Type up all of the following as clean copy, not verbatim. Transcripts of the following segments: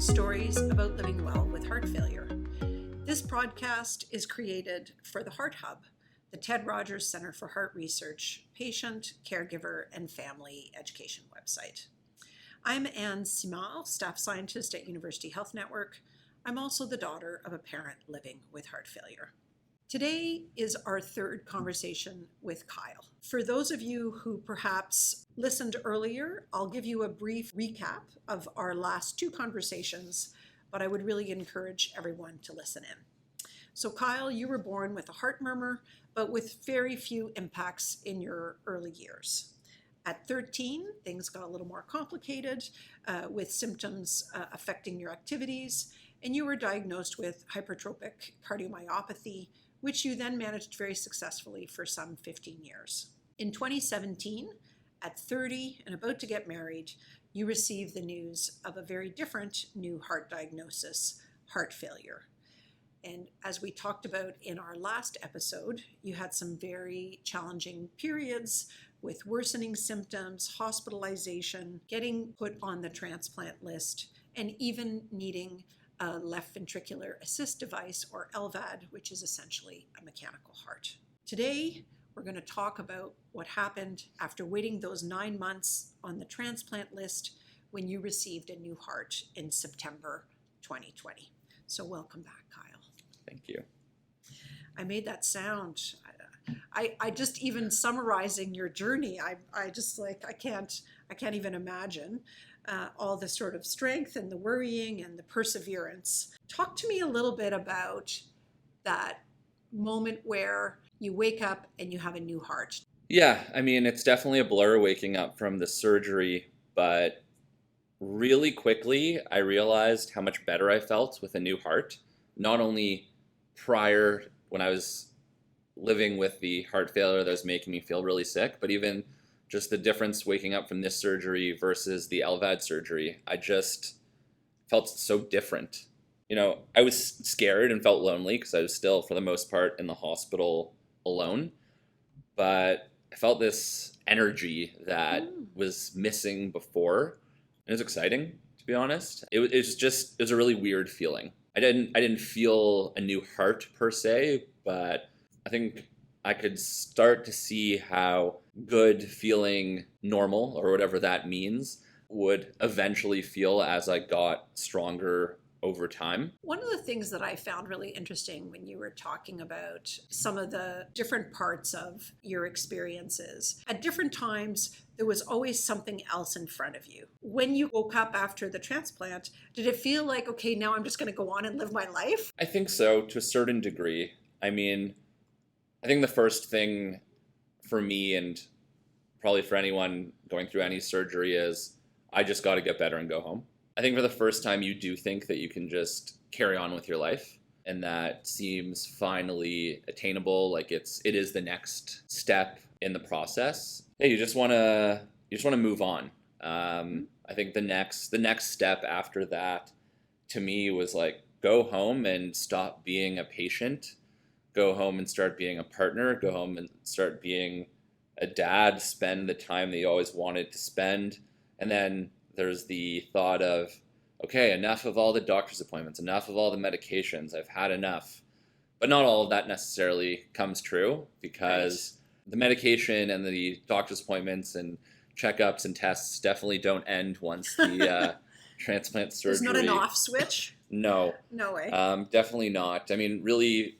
stories about living well with heart failure. This podcast is created for the Heart Hub, the Ted Rogers Center for Heart Research patient, caregiver, and family education website. I'm Anne Simard, staff scientist at University Health Network. I'm also the daughter of a parent living with heart failure. Today is our third conversation with Kyle. For those of you who perhaps listened earlier, I'll give you a brief recap of our last two conversations, but I would really encourage everyone to listen in. So Kyle, you were born with a heart murmur, but with very few impacts in your early years. At 13, things got a little more complicated with symptoms affecting your activities, and you were diagnosed with hypertrophic cardiomyopathy, which you then managed very successfully for some 15 years. In 2017, at 30 and about to get married, you received the news of a very different new heart diagnosis, heart failure. And as we talked about in our last episode, you had some very challenging periods with worsening symptoms, hospitalization, getting put on the transplant list, and even needing a left ventricular assist device, or LVAD, which is essentially a mechanical heart. Today, we're going to talk about what happened after waiting those 9 months on the transplant list when you received a new heart in September 2020. So welcome back, Kyle. Thank you. I made that sound. I just, even summarizing your journey, I just like, I can't even imagine all the sort of strength and the worrying and the perseverance. Talk to me a little bit about that moment where you wake up and you have a new heart. Yeah, I mean, it's definitely a blur waking up from the surgery, but really quickly I realized how much better I felt with a new heart. Not only prior, when I was living with the heart failure that was making me feel really sick, but even just the difference waking up from this surgery versus the LVAD surgery. I just felt so different. You know, I was scared and felt lonely because I was still, for the most part, in the hospital alone. But I felt this energy that was missing before. It was exciting, to be honest. It was a really weird feeling. I didn't feel a new heart per se, but I think I could start to see how good feeling normal, or whatever that means, would eventually feel as I got stronger over time. One of the things that I found really interesting when you were talking about some of the different parts of your experiences, at different times, there was always something else in front of you. When you woke up after the transplant, did it feel like, okay, now I'm just going to go on and live my life? I think so, to a certain degree. I mean, I think the first thing for me, and probably for anyone going through any surgery, is I just got to get better and go home. I think for the first time you do think that you can just carry on with your life, and that seems finally attainable. Like it is the next step in the process. Yeah, you just want to move on. I think the next step after that to me was like, go home and stop being a patient. Go home and start being a partner. Go home and start being a dad. Spend the time that you always wanted to spend. And then there's the thought of, okay, enough of all the doctor's appointments, enough of all the medications. I've had enough. But not all of that necessarily comes true, because the medication and the doctor's appointments and checkups and tests definitely don't end once the transplant surgery. There's not an off switch? No. No way. Definitely not. I mean, really,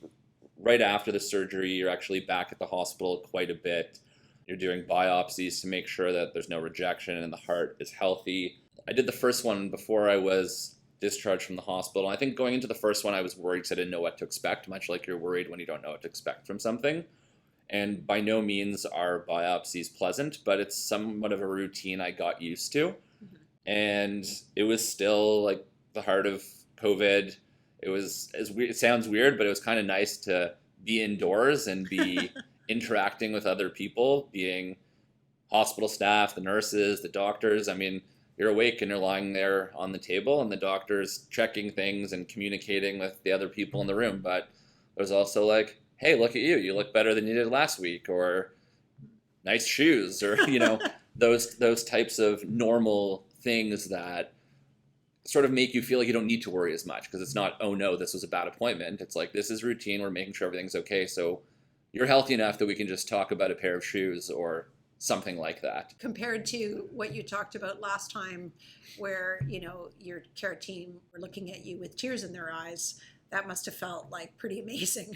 right after the surgery, you're actually back at the hospital quite a bit. You're doing biopsies to make sure that there's no rejection and the heart is healthy. I did the first one before I was discharged from the hospital. I think going into the first one, I was worried because I didn't know what to expect, much like you're worried when you don't know what to expect from something. And by no means are biopsies pleasant, but it's somewhat of a routine I got used to. Mm-hmm. And it was still like the heart of COVID. It sounds weird, but it was kind of nice to be indoors and be interacting with other people, being hospital staff, the nurses, the doctors. I mean, you're awake and you're lying there on the table and the doctor's checking things and communicating with the other people in the room. But there's also like, hey, look at you. You look better than you did last week, or nice shoes, or, those types of normal things that sort of make you feel like you don't need to worry as much, because it's not, oh no, this was a bad appointment. It's like, this is routine. We're making sure everything's okay. So you're healthy enough that we can just talk about a pair of shoes or something like that. Compared to what you talked about last time, where, your care team were looking at you with tears in their eyes, that must have felt like pretty amazing.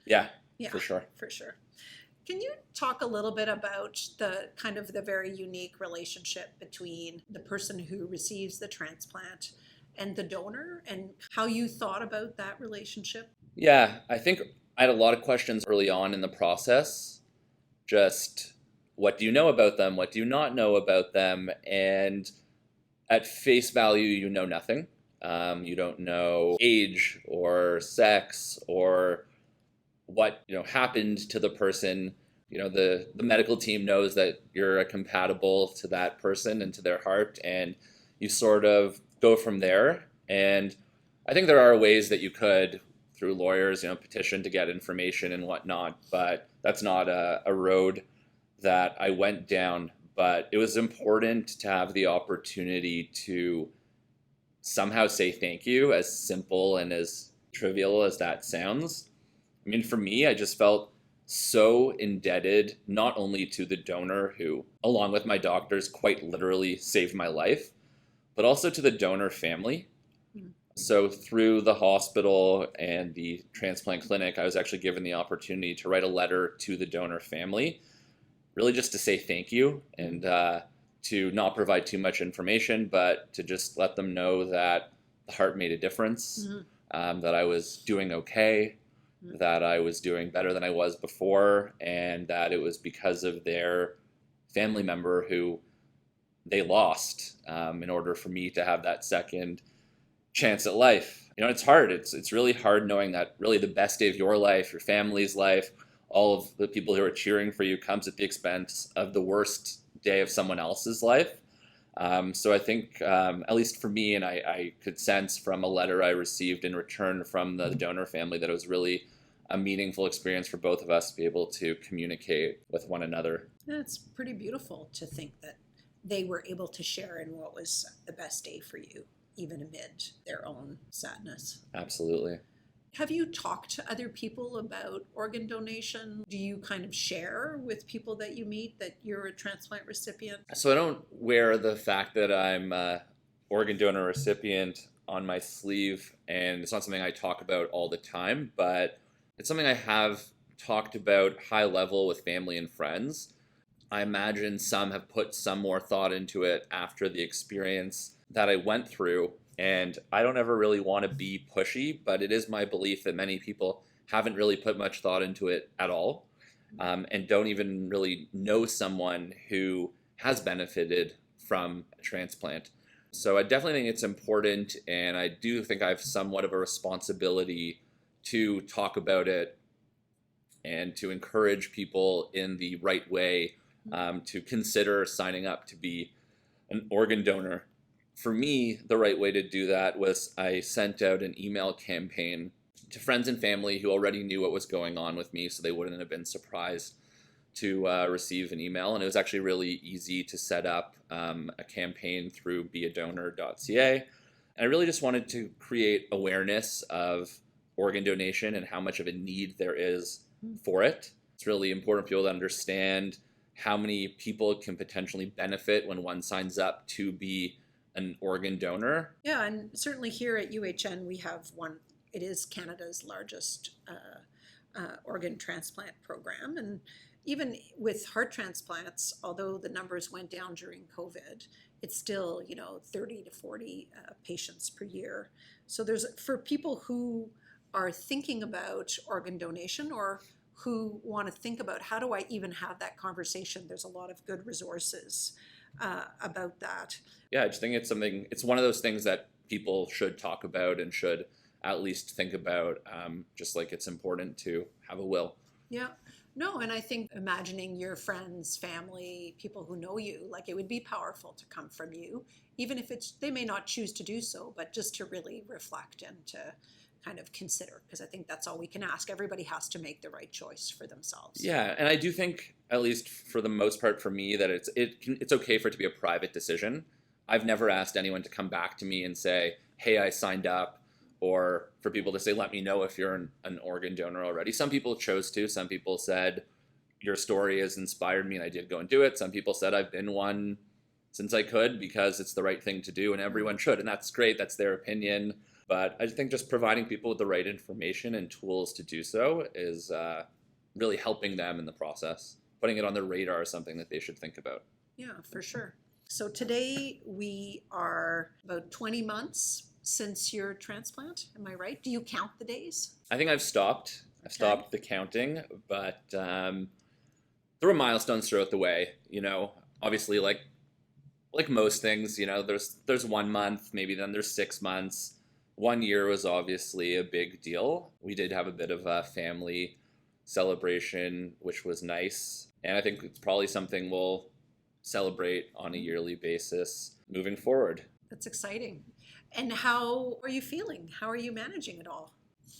Yeah, Yeah, for sure. For sure. Can you talk a little bit about the kind of the very unique relationship between the person who receives the transplant and the donor, and how you thought about that relationship? Yeah, I think I had a lot of questions early on in the process. Just, what do you know about them? What do you not know about them? And at face value, you know nothing. You don't know age or sex or what happened to the person. The medical team knows that you're compatible to that person and to their heart, and you sort of go from there. And I think there are ways that you could, through lawyers, petition to get information and whatnot, but that's not a road that I went down. But it was important to have the opportunity to somehow say thank you, as simple and as trivial as that sounds. I mean, for me, I just felt so indebted, not only to the donor who, along with my doctors, quite literally saved my life, but also to the donor family. Mm. So through the hospital and the transplant clinic, I was actually given the opportunity to write a letter to the donor family, really just to say thank you, and to not provide too much information, but to just let them know that the heart made a difference, that I was doing okay, that I was doing better than I was before, and that it was because of their family member who they lost in order for me to have that second chance at life. It's hard. It's really hard knowing that really the best day of your life, your family's life, all of the people who are cheering for you comes at the expense of the worst day of someone else's life. So I think, at least for me, and I could sense from a letter I received in return from the donor family, that it was really a meaningful experience for both of us to be able to communicate with one another. Yeah, it's pretty beautiful to think that they were able to share in what was the best day for you, even amid their own sadness. Absolutely. Have you talked to other people about organ donation? Do you kind of share with people that you meet that you're a transplant recipient? So I don't wear the fact that I'm an organ donor recipient on my sleeve, and it's not something I talk about all the time, but it's something I have talked about high level with family and friends. I imagine some have put some more thought into it after the experience that I went through. And I don't ever really want to be pushy, but it is my belief that many people haven't really put much thought into it at all, and don't even really know someone who has benefited from a transplant. So I definitely think it's important, and I do think I have somewhat of a responsibility to talk about it and to encourage people in the right way to consider signing up to be an organ donor. For me, the right way to do that was I sent out an email campaign to friends and family who already knew what was going on with me, so they wouldn't have been surprised to receive an email. And it was actually really easy to set up a campaign through beadonor.ca. And I really just wanted to create awareness of organ donation and how much of a need there is for it. It's really important for people to understand how many people can potentially benefit when one signs up to be an organ donor. Yeah, and certainly here at UHN we have one. It is Canada's largest organ transplant program, and even with heart transplants, although the numbers went down during COVID, it's still 30 to 40 patients per year. So there's, for people who are thinking about organ donation or who want to think about how do I even have that conversation, there's a lot of good resources about that. Yeah, I just think it's one of those things that people should talk about and should at least think about, just like it's important to have a will. Yeah. No, and I think imagining your friends, family, people who know you, like, it would be powerful to come from you, even if they may not choose to do so, but just to really reflect and to kind of consider, because I think that's all we can ask. Everybody has to make the right choice for themselves. Yeah, and I do think, at least for the most part for me, that it's okay for it to be a private decision. I've never asked anyone to come back to me and say, hey, I signed up, or for people to say, let me know if you're an organ donor already. Some people chose to. Some people said, your story has inspired me and I did go and do it. Some people said, I've been one since I could because it's the right thing to do and everyone should. And that's great. That's their opinion. But I think just providing people with the right information and tools to do so is really helping them in the process. Putting it on their radar is something that they should think about. Yeah, for sure. So today we are about 20 months since your transplant. Am I right? Do you count the days? I think I've stopped. I've stopped the counting, but there were milestones throughout the way. You know, obviously, like most things, you know, there's 1 month, maybe then there's 6 months. 1 year was obviously a big deal. We did have a bit of a family celebration, which was nice, and I think it's probably something we'll celebrate on a yearly basis moving forward. That's exciting. And how are you feeling? How are you managing it all?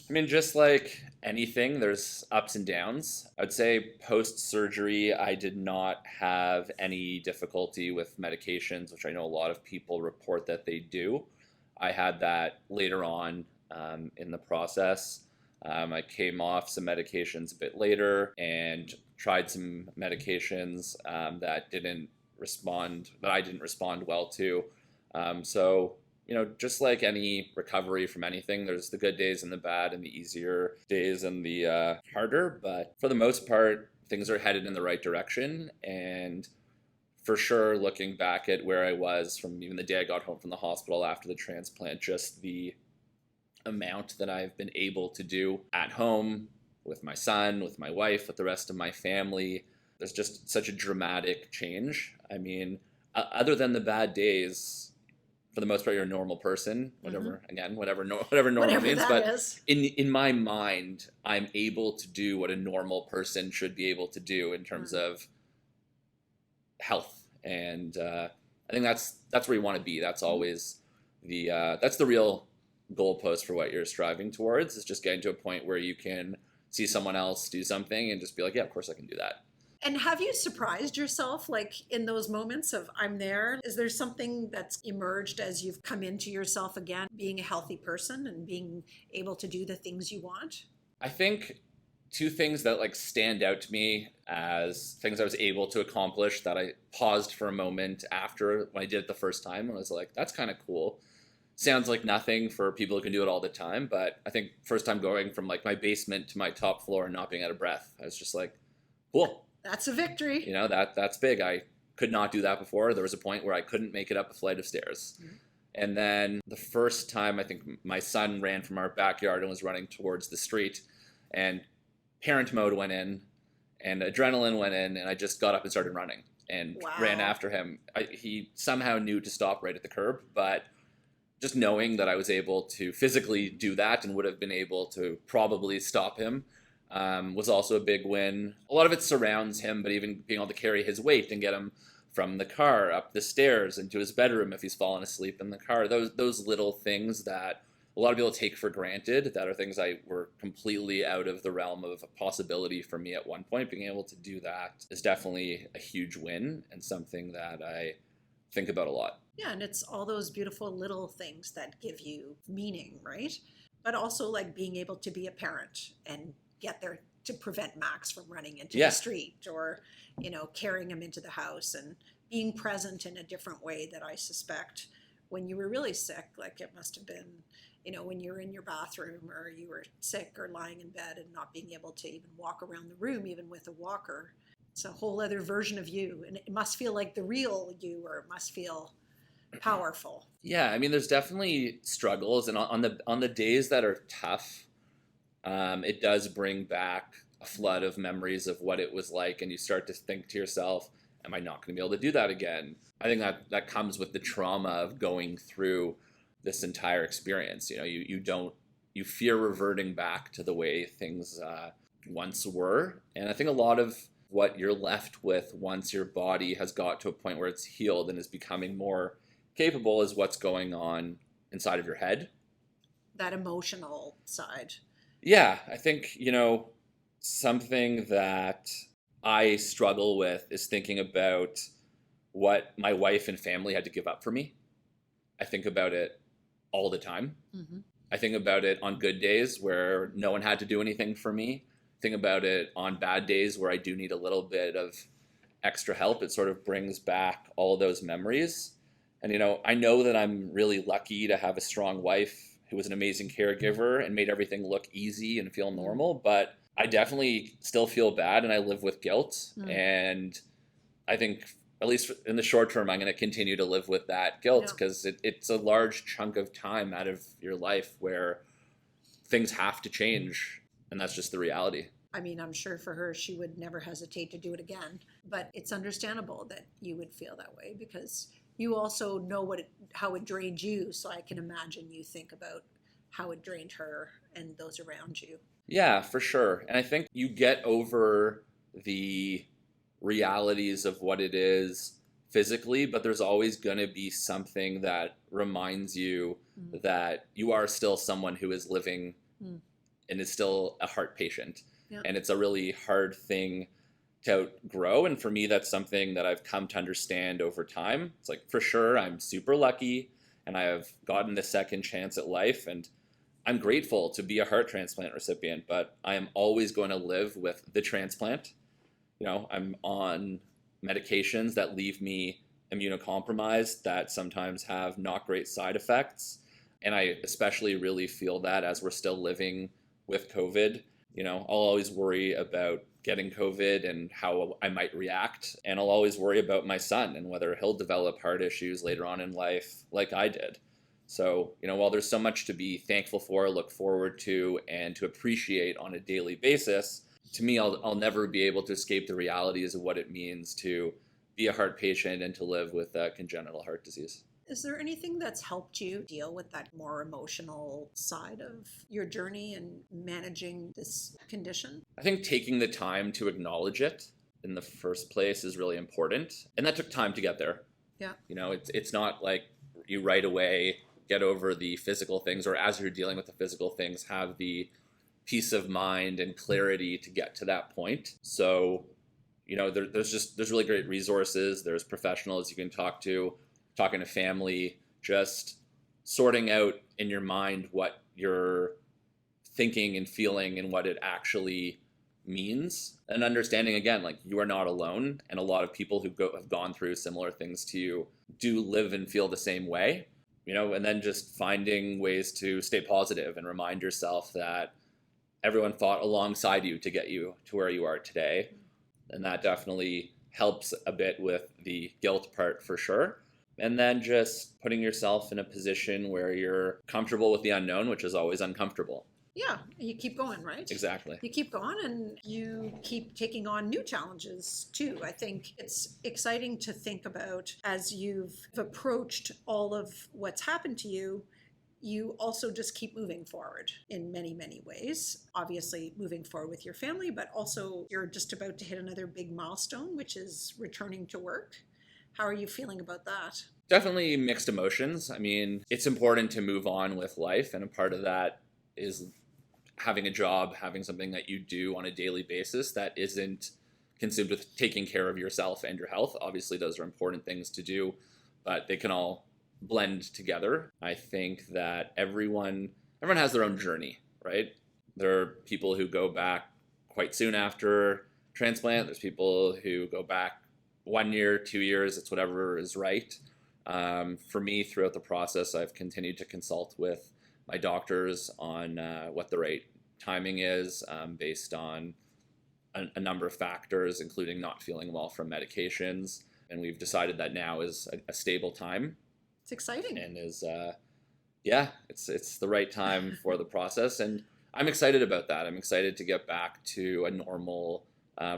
I mean, just like anything, there's ups and downs. I'd say post-surgery, I did not have any difficulty with medications, which I know a lot of people report that they do. I had that later on in the process. I came off some medications a bit later and tried some medications that I didn't respond well to. So, you know, just like any recovery from anything, there's the good days and the bad and the easier days and the harder. But for the most part, things are headed in the right direction. And for sure, looking back at where I was from even the day I got home from the hospital after the transplant, just the amount that I've been able to do at home with my son, with my wife, with the rest of my family, there's just such a dramatic change. I mean, other than the bad days, for the most part, you're a normal person, whatever normal means. But in my mind, I'm able to do what a normal person should be able to do in terms of health. And I think that's where you want to be. That's always that's the real goalpost for what you're striving towards, is just getting to a point where you can see someone else do something and just be like, yeah, of course I can do that. And have you surprised yourself, like in those moments of I'm there? Is there something that's emerged as you've come into yourself again, being a healthy person and being able to do the things you want? I think two things that like stand out to me as things I was able to accomplish that I paused for a moment after when I did it the first time. I was like, that's kind of cool. Sounds like nothing for people who can do it all the time, but I think first time going from like my basement to my top floor and not being out of breath, I was just like, cool. That's a victory. You know, that's big. I could not do that before. There was a point where I couldn't make it up a flight of stairs. Mm-hmm. And then the first time, I think my son ran from our backyard and was running towards the street, and parent mode went in and adrenaline went in, and I just got up and started running and ran after him. He somehow knew to stop right at the curb, but just knowing that I was able to physically do that and would have been able to probably stop him was also a big win. A lot of it surrounds him, but even being able to carry his weight and get him from the car up the stairs into his bedroom if he's fallen asleep in the car. Those little things that a lot of people take for granted, that are things I were completely out of the realm of a possibility for me at one point. Being able to do that is definitely a huge win and something that I think about a lot. Yeah, and it's all those beautiful little things that give you meaning, right? But also like being able to be a parent and get there to prevent Max from running into the street, or, you know, carrying him into the house and being present in a different way that I suspect when you were really sick, like it must have been, you know, when you were in your bathroom or you were sick or lying in bed and not being able to even walk around the room, even with a walker. It's a whole other version of you. And it must feel like the real you, or it must feel powerful. Yeah, I mean, there's definitely struggles. And on the days that are tough, it does bring back a flood of memories of what it was like. And you start to think to yourself, am I not going to be able to do that again? I think that comes with the trauma of going through this entire experience. You know, you fear reverting back to the way things once were. And I think a lot of what you're left with once your body has got to a point where it's healed and is becoming more capable is what's going on inside of your head. That emotional side. Yeah, I think, you know, something that I struggle with is thinking about what my wife and family had to give up for me. I think about it all the time. Mm-hmm. I think about it on good days where no one had to do anything for me. Think about it on bad days where I do need a little bit of extra help. It sort of brings back all those memories. And, I know that I'm really lucky to have a strong wife who was an amazing caregiver and made everything look easy and feel normal. But I definitely still feel bad and I live with guilt. And I think, at least in the short term, I'm going to continue to live with that guilt because it's a large chunk of time out of your life where things have to change. And that's just the reality. I mean, I'm sure for her, she would never hesitate to do it again. But it's understandable that you would feel that way because you also know how it drained you. So I can imagine you think about how it drained her and those around you. Yeah, for sure. And I think you get over the realities of what it is physically, but there's always going to be something that reminds you that you are still someone who is living and is still a heart patient. Yeah. And it's a really hard thing to outgrow. And for me, that's something that I've come to understand over time. It's like, for sure, I'm super lucky and I have gotten the second chance at life. And I'm grateful to be a heart transplant recipient, but I am always going to live with the transplant. I'm on medications that leave me immunocompromised that sometimes have not great side effects. And I especially really feel that as we're still living with COVID. I'll always worry about getting COVID and how I might react. And I'll always worry about my son and whether he'll develop heart issues later on in life like I did. So, while there's so much to be thankful for, look forward to, and to appreciate on a daily basis, to me, I'll never be able to escape the realities of what it means to be a heart patient and to live with congenital heart disease. Is there anything that's helped you deal with that more emotional side of your journey and managing this condition? I think taking the time to acknowledge it in the first place is really important. And that took time to get there. Yeah. It's not like you right away get over the physical things, or as you're dealing with the physical things, have the peace of mind and clarity to get to that point. So, there's really great resources. There's professionals you can talk to, talking to family, just sorting out in your mind what you're thinking and feeling and what it actually means, and understanding again, like, you are not alone, and a lot of people who have gone through similar things to you do live and feel the same way, and then just finding ways to stay positive and remind yourself that everyone fought alongside you to get you to where you are today. And that definitely helps a bit with the guilt part for sure. And then just putting yourself in a position where you're comfortable with the unknown, which is always uncomfortable. Yeah, you keep going, right? Exactly. You keep going and you keep taking on new challenges too. I think it's exciting to think about as you've approached all of what's happened to you. You also just keep moving forward in many, many ways. Obviously moving forward with your family, but also you're just about to hit another big milestone, which is returning to work. How are you feeling about that? Definitely mixed emotions. I mean, it's important to move on with life, and a part of that is having a job, having something that you do on a daily basis that isn't consumed with taking care of yourself and your health. Obviously, those are important things to do, but they can all blend together. I think that everyone has their own journey, right? There are people who go back quite soon after transplant. There's people who go back 1 year, 2 years. It's whatever is right. For me, throughout the process, I've continued to consult with my doctors on what the right timing is based on a number of factors, including not feeling well from medications. And we've decided that now is a stable time. It's exciting. And is, it's the right time for the process. And I'm excited about that. I'm excited to get back to a normal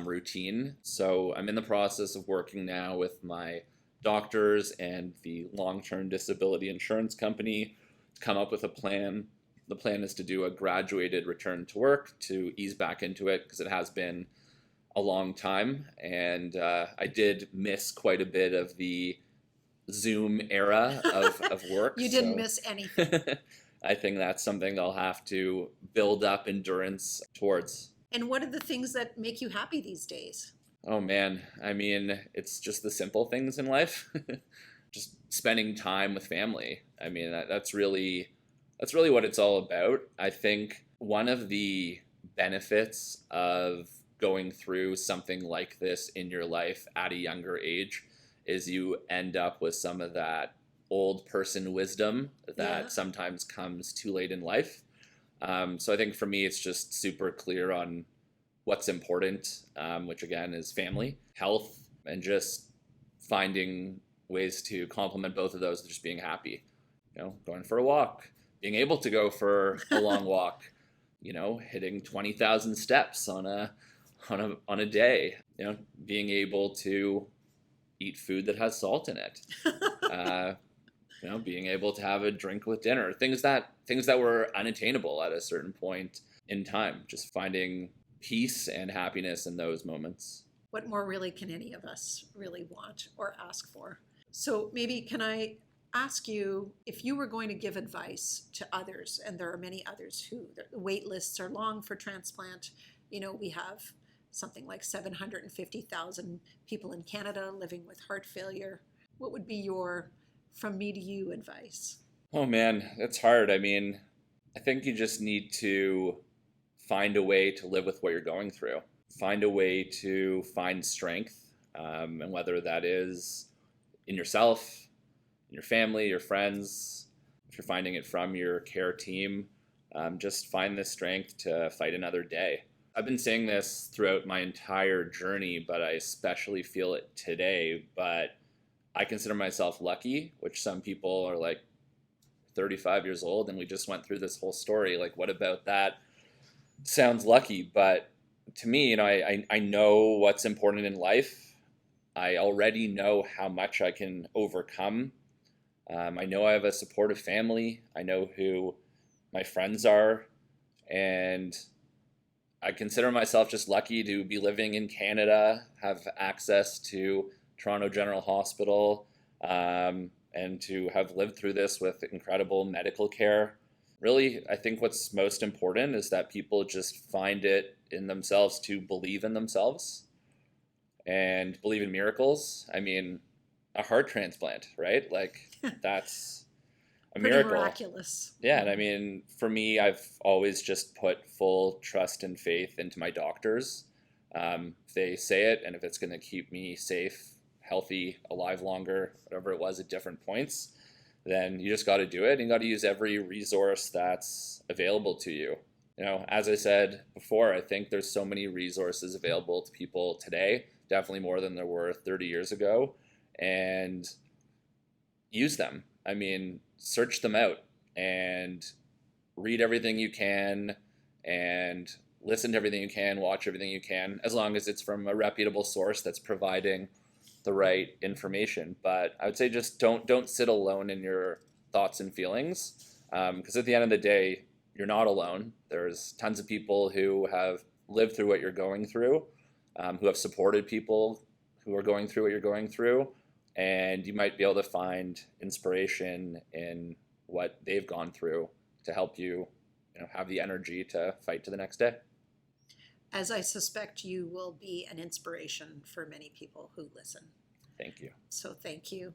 routine. So I'm in the process of working now with my doctors and the long-term disability insurance company to come up with a plan. The plan is to do a graduated return to work to ease back into it because it has been a long time. And I did miss quite a bit of the Zoom era of work. You didn't miss anything. I think that's something I'll have to build up endurance towards. And what are the things that make you happy these days? Oh man, I mean, it's just the simple things in life. Just spending time with family. I mean, that's really what it's all about. I think one of the benefits of going through something like this in your life at a younger age is you end up with some of that old person wisdom Yeah. that sometimes comes too late in life. So I think for me, it's just super clear on what's important, which again is family, health, and just finding ways to complement both of those, just being happy. Going for a walk, being able to go for a long walk, hitting 20,000 steps on a day, being able to eat food that has salt in it. Uh, being able to have a drink with dinner, things that were unattainable at a certain point in time, just finding peace and happiness in those moments. What more really can any of us really want or ask for? So maybe can I ask you, if you were going to give advice to others, and there are many others who the wait lists are long for transplant. We have something like 750,000 people in Canada living with heart failure. What would be your from me to you advice? Oh man, it's hard. I mean, I think you just need to find a way to live with what you're going through. Find a way to find strength, and whether that is in yourself, in your family, your friends, if you're finding it from your care team, just find the strength to fight another day. I've been saying this throughout my entire journey, but I especially feel it today. But I consider myself lucky, which some people are like 35 years old and we just went through this whole story. Like, what about that? Sounds lucky, but to me, I know what's important in life. I already know how much I can overcome. I know I have a supportive family. I know who my friends are, and I consider myself just lucky to be living in Canada, have access to Toronto General Hospital, and to have lived through this with incredible medical care. Really, I think what's most important is that people just find it in themselves to believe in themselves and believe in miracles. I mean, a heart transplant, right? Like, that's a Pretty miracle. miraculous. Yeah, and I mean, for me, I've always just put full trust and faith into my doctors. If they say it, and if it's going to keep me safe, healthy, alive longer, whatever it was at different points, then you just got to do it. And you got to use every resource that's available to you. As I said before, I think there's so many resources available to people today, definitely more than there were 30 years ago, and use them. I mean, search them out and read everything you can and listen to everything you can, watch everything you can, as long as it's from a reputable source that's providing the right information. But I would say just don't sit alone in your thoughts and feelings, because at the end of the day, you're not alone. There's tons of people who have lived through what you're going through, who have supported people who are going through what you're going through, and you might be able to find inspiration in what they've gone through to help you, have the energy to fight to the next day. As I suspect you will be an inspiration for many people who listen. Thank you. So thank you.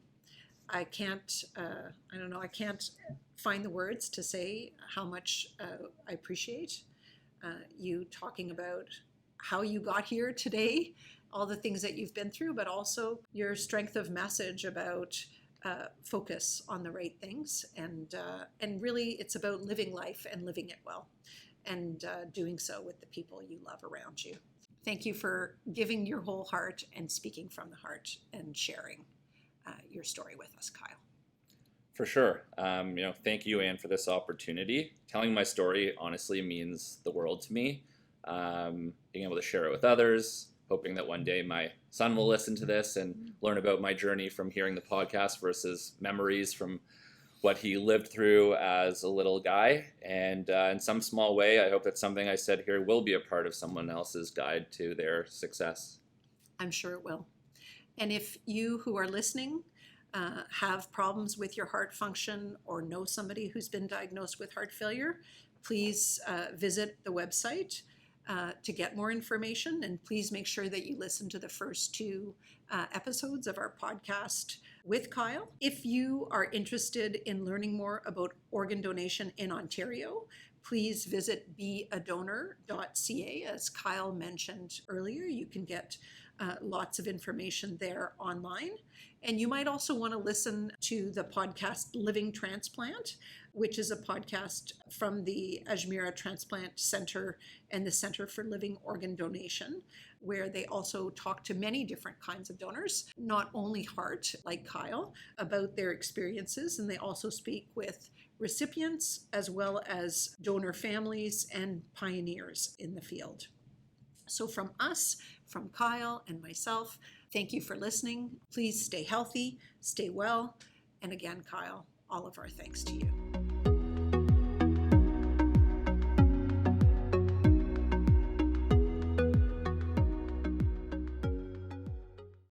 I can't, I don't know, I can't find the words to say how much I appreciate you talking about how you got here today, all the things that you've been through, but also your strength of message about focus on the right things. And really it's about living life and living it well, and doing so with the people you love around you. Thank you for giving your whole heart and speaking from the heart and sharing your story with us, Kyle. For sure. Thank you, Anne, for this opportunity. Telling my story honestly means the world to me. Being able to share it with others, hoping that one day my son will listen to this and learn about my journey from hearing the podcast versus memories from what he lived through as a little guy. And in some small way, I hope that something I said here will be a part of someone else's guide to their success. I'm sure it will. And if you who are listening have problems with your heart function or know somebody who's been diagnosed with heart failure, please visit the website to get more information. And please make sure that you listen to the first two episodes of our podcast with Kyle. If you are interested in learning more about organ donation in Ontario, please visit beadonor.ca. As Kyle mentioned earlier, you can get lots of information there online. And you might also want to listen to the podcast Living Transplant, which is a podcast from the Ajmira Transplant Center and the Center for Living Organ Donation, where they also talk to many different kinds of donors, not only heart, like Kyle, about their experiences, and they also speak with recipients as well as donor families and pioneers in the field. So from us, from Kyle and myself, thank you for listening. Please stay healthy, stay well, and again, Kyle, all of our thanks to you.